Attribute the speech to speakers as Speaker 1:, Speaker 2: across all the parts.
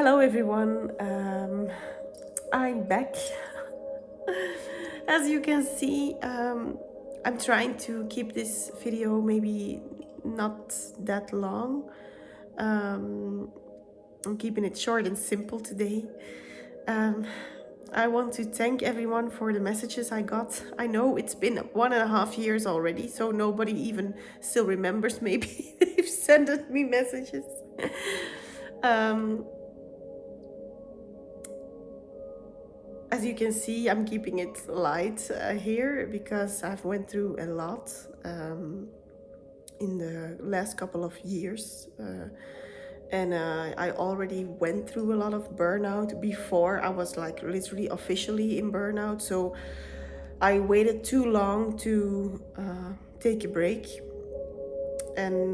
Speaker 1: Hello everyone, I'm back. As you can see, I'm trying to keep this video maybe not that long. I'm keeping it short and simple today. Um, I want to thank everyone for the messages I got. I know it's been 1.5 years already, so nobody even still remembers. Maybe they've sent me messages. Um, As you can see, I'm keeping it light here because I've went through a lot in the last couple of years. And I already went through a lot of burnout before I was like literally officially in burnout. So I waited too long to take a break. And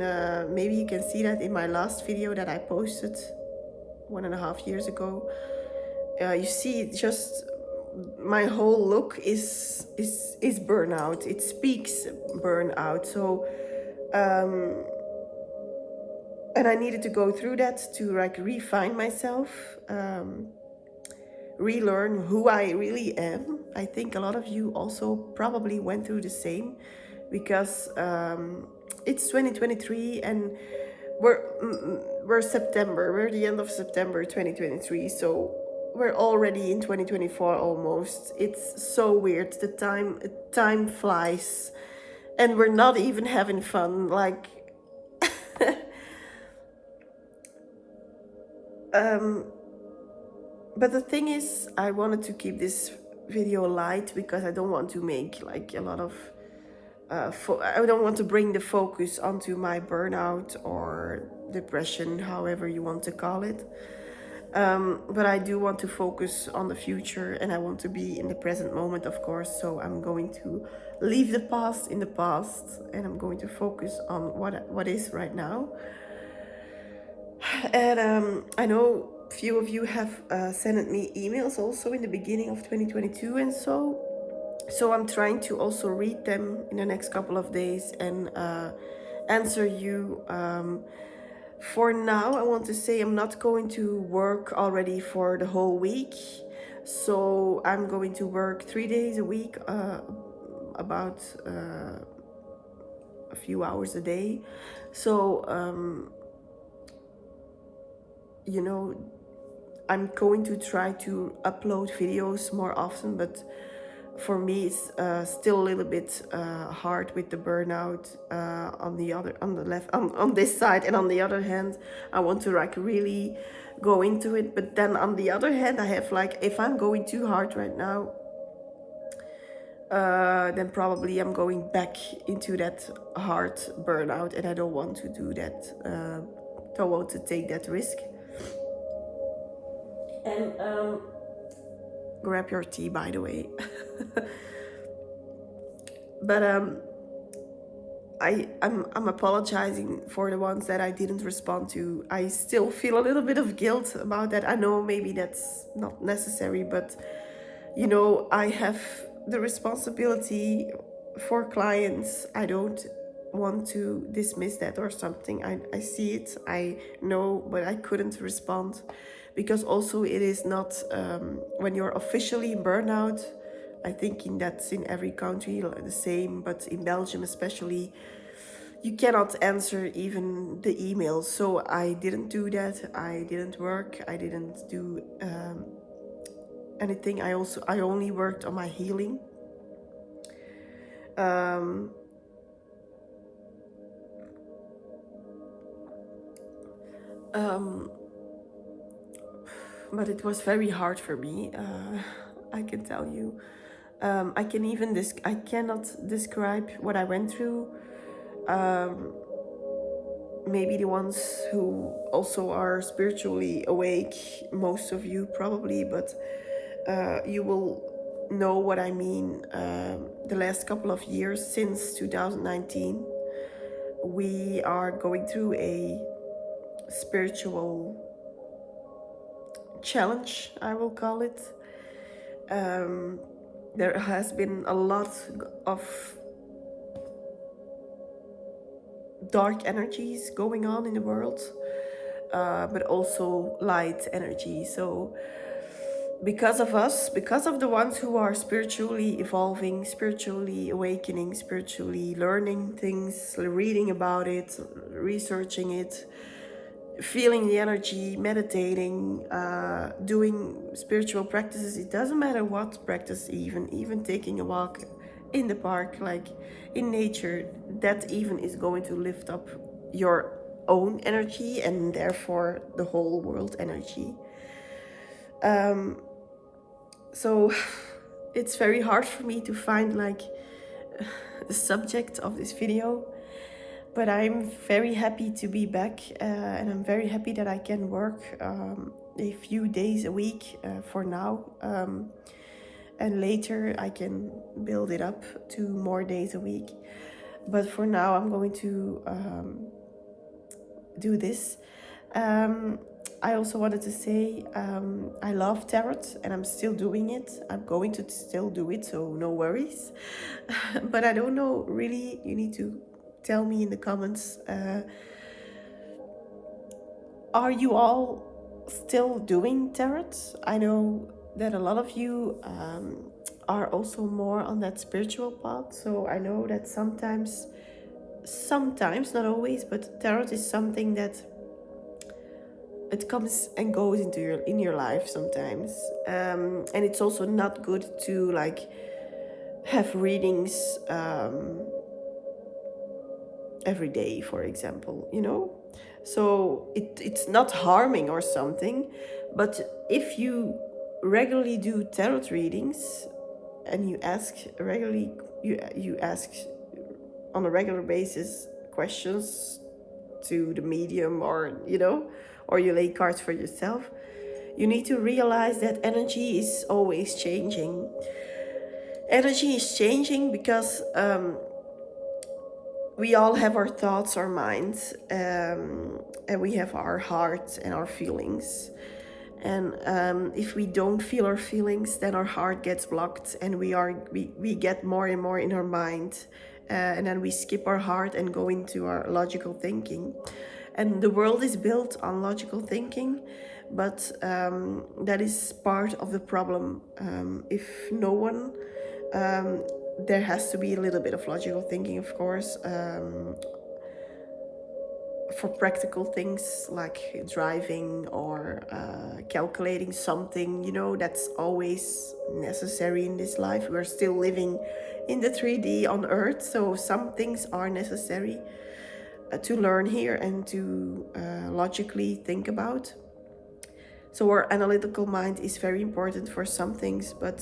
Speaker 1: maybe you can see that in my last video that I posted 1.5 years ago. You see, just my whole look is burnout. It speaks burnout. So and I needed to go through that to like refine myself, relearn who I really am. I think a lot of you also probably went through the same, because it's 2023 and we're September. We're the end of September 2023. So we're already in 2024 almost. It's so weird. The time flies, and we're not even having fun. Like, but the thing is, I wanted to keep this video light because I don't want to make like a lot of I don't want to bring the focus onto my burnout or depression, however you want to call it. But I do want to focus on the future, and I want to be in the present moment, of course. So I'm going to leave the past in the past, and I'm going to focus on what is right now. And I know few of you have sent me emails also in the beginning of 2022, and so I'm trying to also read them in the next couple of days and answer you. For now, I want to say I'm not going to work already for the whole week. So I'm going to work 3 days a week, about a few hours a day. So, you know, I'm going to try to upload videos more often, but for me it's still a little bit hard with the burnout on this side. And on the other hand, I want to like really go into it, but then on the other hand I have like, if I'm going too hard right now, then probably I'm going back into that hard burnout, and I don't want to do that. Don't want to take that risk. And grab your tea, by the way. But I'm apologizing for the ones that I didn't respond to. I still feel a little bit of guilt about that. I know maybe that's not necessary, but you know, I have the responsibility for clients. I don't want to dismiss that or something. I see it, I know, but I couldn't respond because also it is not when you're officially in burnout. I think that's in every country the same, but in Belgium especially, you cannot answer even the emails. So I didn't do that. I didn't work. I didn't do anything. I only worked on my healing. But it was very hard for me. I can tell you. I cannot describe what I went through. Maybe the ones who also are spiritually awake, most of you probably, but you will know what I mean. The last couple of years, since 2019, we are going through a spiritual challenge, I will call it. There has been a lot of dark energies going on in the world. but also light energy. So because of us, because of the ones who are spiritually evolving, spiritually awakening, spiritually learning things, reading about it, researching it, feeling the energy, meditating, doing spiritual practices. It doesn't matter what practice, even taking a walk in the park, like in nature, that even is going to lift up your own energy and therefore the whole world energy. So it's very hard for me to find like the subject of this video, but I'm very happy to be back, and I'm very happy that I can work a few days a week for now, and later I can build it up to more days a week. But for now I'm going to do this. I also wanted to say I love tarot and I'm still doing it. I'm going to still do it, so no worries. But I don't know, really, you need to tell me in the comments, are you all still doing tarot? I know that a lot of you are also more on that spiritual path, so I know that sometimes, not always, but tarot is something that it comes and goes into your life sometimes, and it's also not good to like have readings every day, for example, you know. So it's not harming or something, but if you regularly do tarot readings and you ask regularly, you ask on a regular basis questions to the medium, or you know, or you lay cards for yourself, you need to realize that energy is always changing. Energy is changing because we all have our thoughts, our minds, and we have our heart and our feelings. And if we don't feel our feelings, then our heart gets blocked, and we get more and more in our mind, and then we skip our heart and go into our logical thinking. And the world is built on logical thinking, but that is part of the problem. If no one, there has to be a little bit of logical thinking, of course, for practical things like driving or calculating something, you know, that's always necessary in this life. We're still living in the 3D on Earth, so some things are necessary to learn here and to logically think about. So our analytical mind is very important for some things, but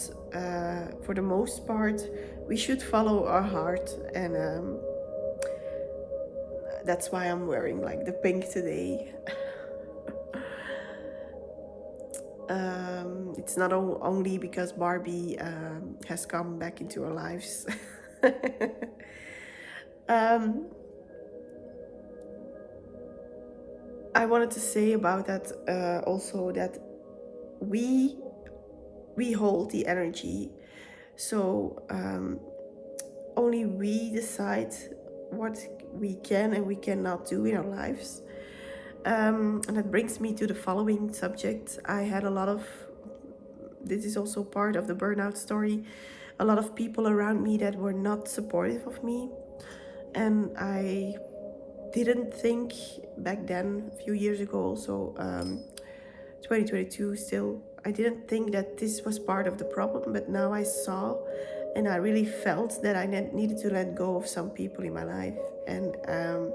Speaker 1: for the most part, we should follow our heart, and that's why I'm wearing like the pink today. It's not only because Barbie has come back into our lives. I wanted to say about that also that we hold the energy, so only we decide what we can and we cannot do in our lives. And that brings me to the following subject. I had a lot of, this is also part of the burnout story, a lot of people around me that were not supportive of me, and I didn't think back then, a few years ago also, 2022 still, I didn't think that this was part of the problem, but now I saw and I really felt that I needed to let go of some people in my life. And a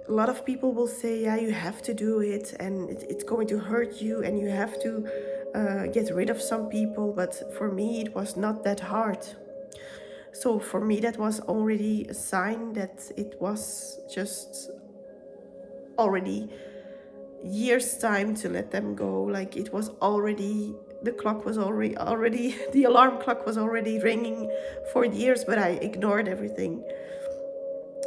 Speaker 1: lot of people will say, yeah, you have to do it, and it's going to hurt you, and you have to get rid of some people. But for me, it was not that hard. So for me, that was already a sign that it was just already years time to let them go. Like it was already, the clock was already the alarm clock was already ringing for years, but I ignored everything.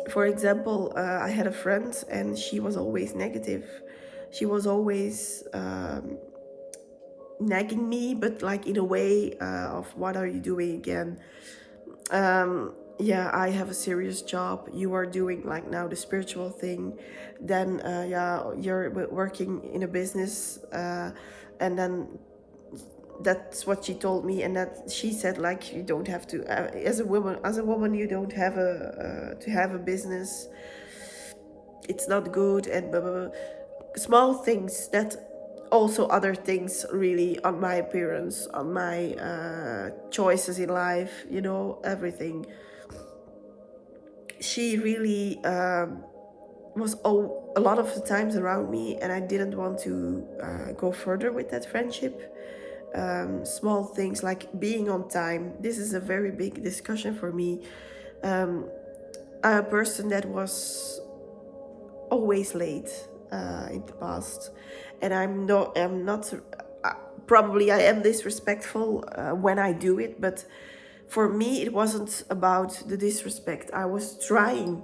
Speaker 1: For example, I had a friend and she was always negative. She was always nagging me, but like in a way of what are you doing again? yeah, I have a serious job, you are doing like now the spiritual thing, then yeah, you're working in a business, and then that's what she told me. And that she said like, you don't have to, as a woman you don't have a to have a business, it's not good, and blah, blah, blah. Small things that, also other things really, on my appearance, on my choices in life, you know, everything. She really was a lot of the times around me, and I didn't want to go further with that friendship. Small things like being on time, this is a very big discussion for me. I'm a person that was always late in the past, and I'm not uh, probably I am disrespectful when I do it, but for me it wasn't about the disrespect. I was trying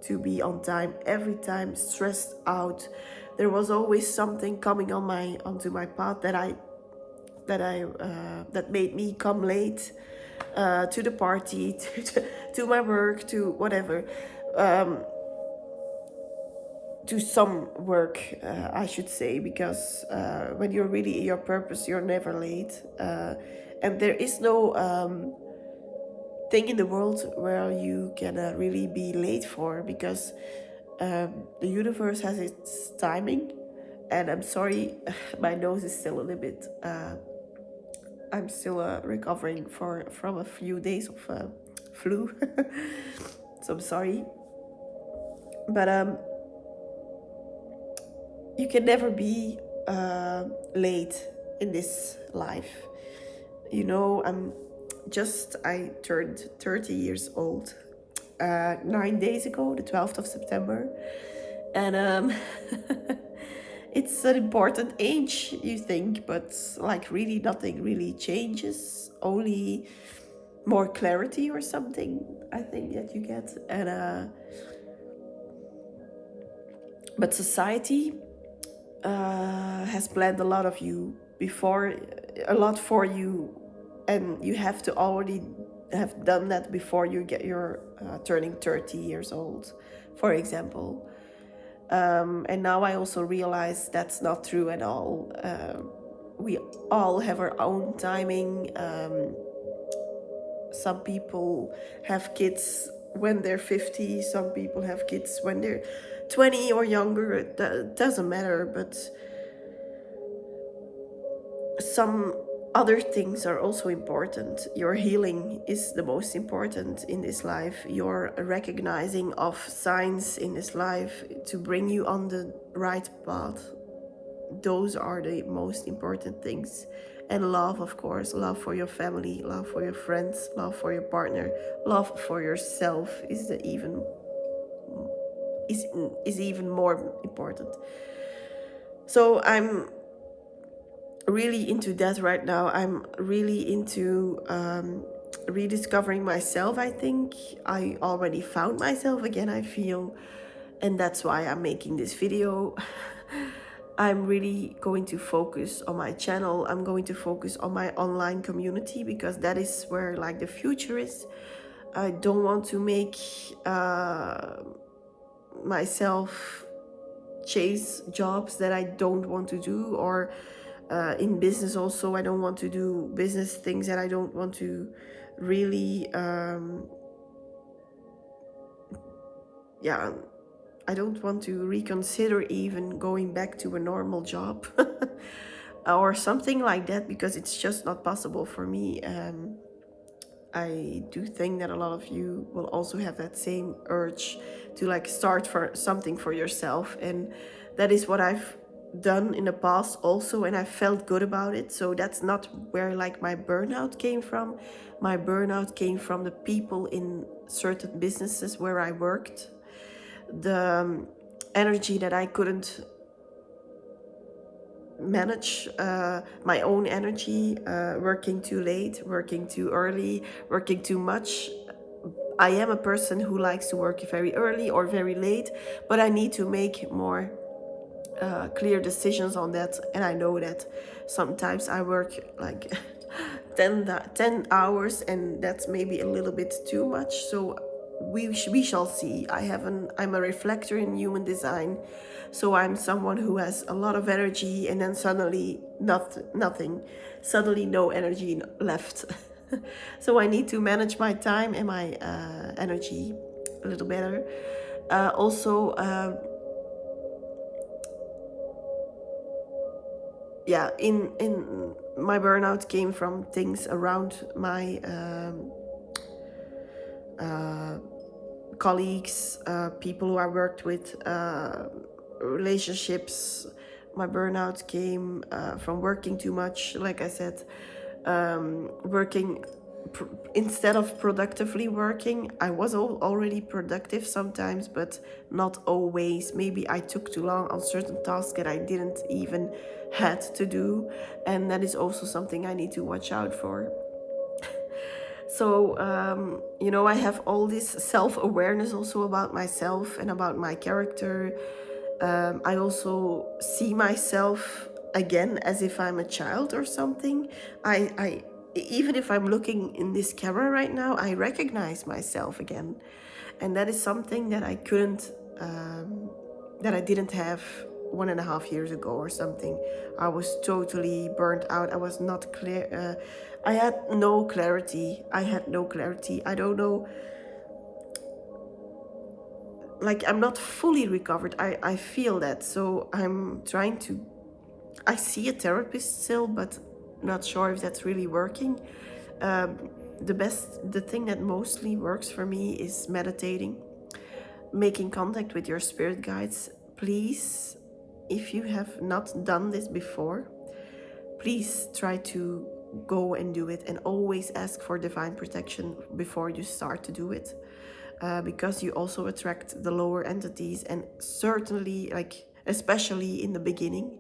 Speaker 1: to be on time every time, stressed out. There was always something coming onto my path that made me come late to the party, to my work, to whatever, to some work, I should say, because when you're really in your purpose, you're never late. And there is no thing in the world where you can really be late for, because the universe has its timing. And I'm sorry, my nose is still a little bit. I'm still recovering from a few days of flu, so I'm sorry. But you can never be late in this life. You know, I turned 30 years old 9 days ago, the 12th of September. And it's an important age, you think, but like really nothing really changes, only more clarity or something, I think, that you get. And but society has planned a lot of you before, a lot for you, and you have to already have done that before you get your turning 30 years old, for example. And now I also realize that's not true at all. We all have our own timing. Some people have kids when they're 50, some people have kids when they're 20 or younger. It doesn't matter, but some other things are also important. Your healing is the most important in this life. Your recognizing of signs in this life to bring you on the right path. Those are the most important things. And love, of course, love for your family, love for your friends, love for your partner, love for yourself is even more important. So I'm really into that right now. I'm really into rediscovering myself. I think I already found myself again, I feel, and that's why I'm making this video. I'm really going to focus on my channel. I'm going to focus on my online community, because that is where like the future is. I don't want to make myself chase jobs that I don't want to do, or in business also, I don't want to do business things that I don't want to really yeah, I don't want to reconsider even going back to a normal job or something like that, because it's just not possible for me. I do think that a lot of you will also have that same urge to like start for something for yourself, and that is what I've done in the past also, and I felt good about it. So that's not where like my burnout came from. My burnout came from the people in certain businesses where I worked, the energy that I couldn't manage, my own energy, working too late, working too early, working too much. I am a person who likes to work very early or very late, but I need to make more clear decisions on that. And I know that sometimes I work like 10 hours, and that's maybe a little bit too much. So we shall see. I'm a reflector in human design, so I'm someone who has a lot of energy, and then suddenly nothing, suddenly no energy left. So I need to manage my time and my energy a little better. Also, yeah, in my burnout came from things around my colleagues, people who I worked with, relationships. My burnout came from working too much, like I said, working instead of productively working. I was already productive sometimes, but not always. Maybe I took too long on certain tasks that I didn't even had to do, and that is also something I need to watch out for. So, I have all this self-awareness also about myself and about my character. I also see myself again as if I'm a child or something. Even if I'm looking in this camera right now, I recognize myself again. And that is something that that I didn't have 1.5 years ago or something. I was totally burnt out. I was not clear. I had no clarity. I don't know. Like, I'm not fully recovered. I feel that. So I'm trying to. I see a therapist still, but not sure if that's really working. The thing that mostly works for me is meditating, making contact with your spirit guides. Please, if you have not done this before, please try to go and do it, and always ask for divine protection before you start to do it, because you also attract the lower entities, and certainly, like, especially in the beginning,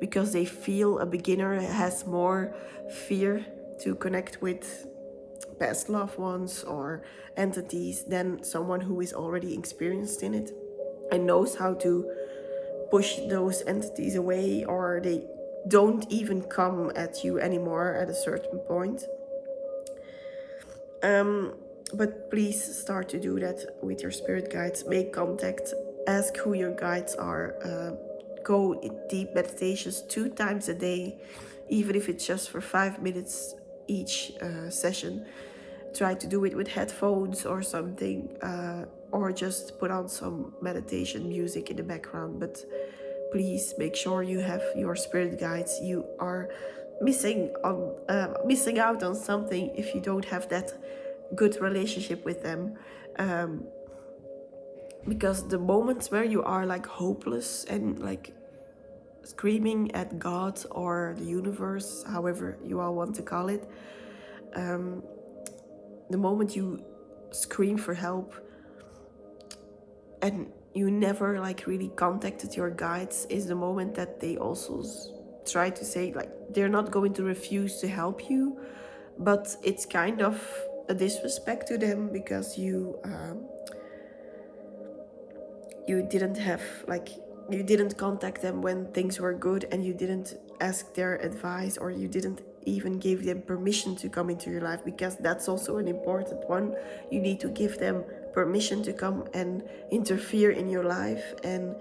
Speaker 1: because they feel a beginner has more fear to connect with past loved ones or entities than someone who is already experienced in it and knows how to push those entities away, or they don't even come at you anymore at a certain point. But please start to do that with your spirit guides. Make contact, ask who your guides are, go in deep meditations 2 times a day, even if it's just for 5 minutes each session. Try to do it with headphones or something, or just put on some meditation music in the background. But please make sure you have your spirit guides. You are missing out on something if you don't have that good relationship with them. Because the moments where you are like hopeless and like screaming at God or the universe, however you all want to call it, the moment you scream for help and you never like really contacted your guides, is the moment that they also try to say, like, they're not going to refuse to help you, but it's kind of a disrespect to them, because you didn't have, like, you didn't contact them when things were good, and you didn't ask their advice, or you didn't even give them permission to come into your life, because that's also an important one. You need to give them permission to come and interfere in your life and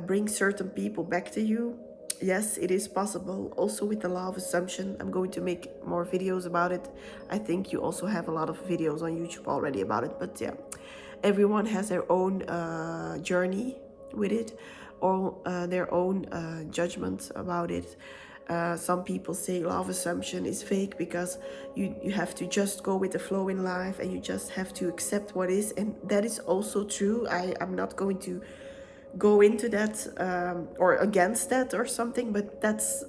Speaker 1: bring certain people back to you. Yes, it is possible. Also with the law of assumption, I'm going to make more videos about it. I think you also have a lot of videos on YouTube already about it, but yeah, everyone has their own journey with it, or their own judgment about it. Some people say law of assumption is fake because you have to just go with the flow in life, and you just have to accept what is, and that is also true. I'm not going to go into that or against that or something, but that's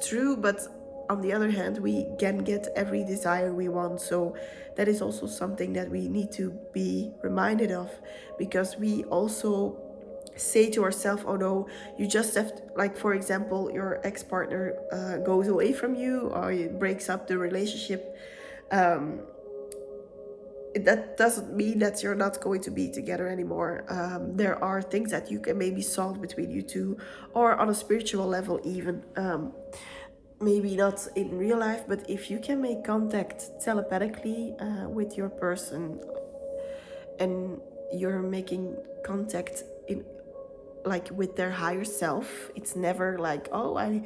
Speaker 1: true. But on the other hand, we can get every desire we want, so that is also something that we need to be reminded of, because we also say to ourselves, oh no, you just have to, like, for example, your ex-partner goes away from you, or it breaks up the relationship. That doesn't mean that you're not going to be together anymore. There are things that you can maybe solve between you two, or on a spiritual level even. maybe not in real life, but if you can make contact telepathically with your person, and you're making contact in like with their higher self, it's never like, oh, I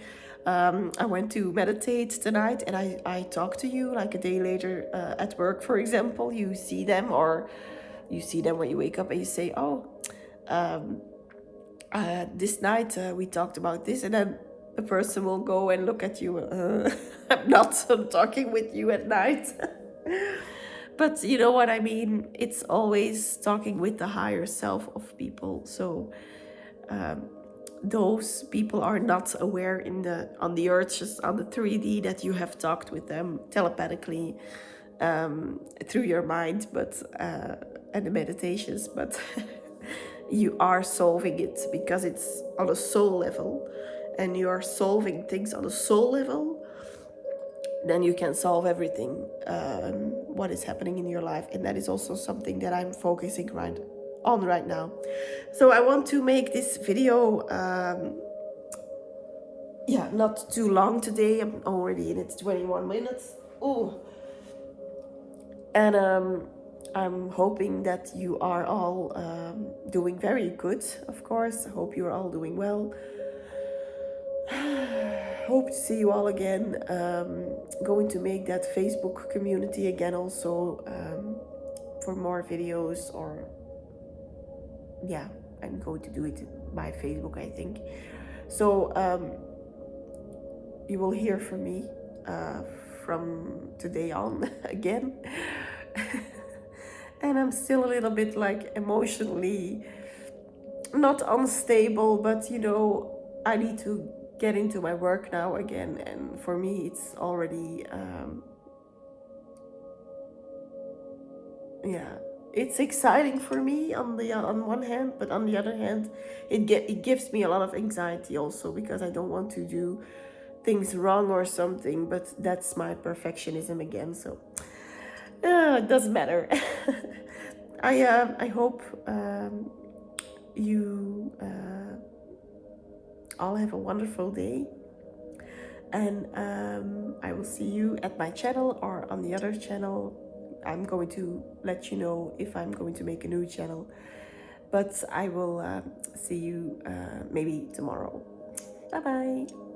Speaker 1: went to meditate tonight and I talk to you like a day later at work, for example. You see them, or you see them when you wake up and you say, oh, this night we talked about this, and then the person will go and look at you. I'm not talking with you at night. But you know what I mean? It's always talking with the higher self of people. So those people are not aware in the on the earth, just on the 3D, that you have talked with them telepathically through your mind, but and the meditations, but you are solving it because it's on a soul level, and you are solving things on a soul level. Then you can solve everything what is happening in your life, and that is also something that I'm focusing right now. So I want to make this video not too long today. I'm already in it 21 minutes. Oh, and I'm hoping that you are all doing very good, of course. I hope you're all doing well. Hope to see you all again. Going to make that Facebook community again also for more videos, or yeah, I'm going to do it by Facebook, I think. So you will hear from me from today on again. And I'm still a little bit like emotionally not unstable, but you know, I need to get into my work now again, and for me it's already it's exciting for me on the on one hand, but on the other hand it gives me a lot of anxiety also, because I don't want to do things wrong or something, but that's my perfectionism again. So it doesn't matter. I hope you all have a wonderful day, and I will see you at my channel or on the other channel. I'm going to let you know if I'm going to make a new channel, but I will see you maybe tomorrow. Bye bye.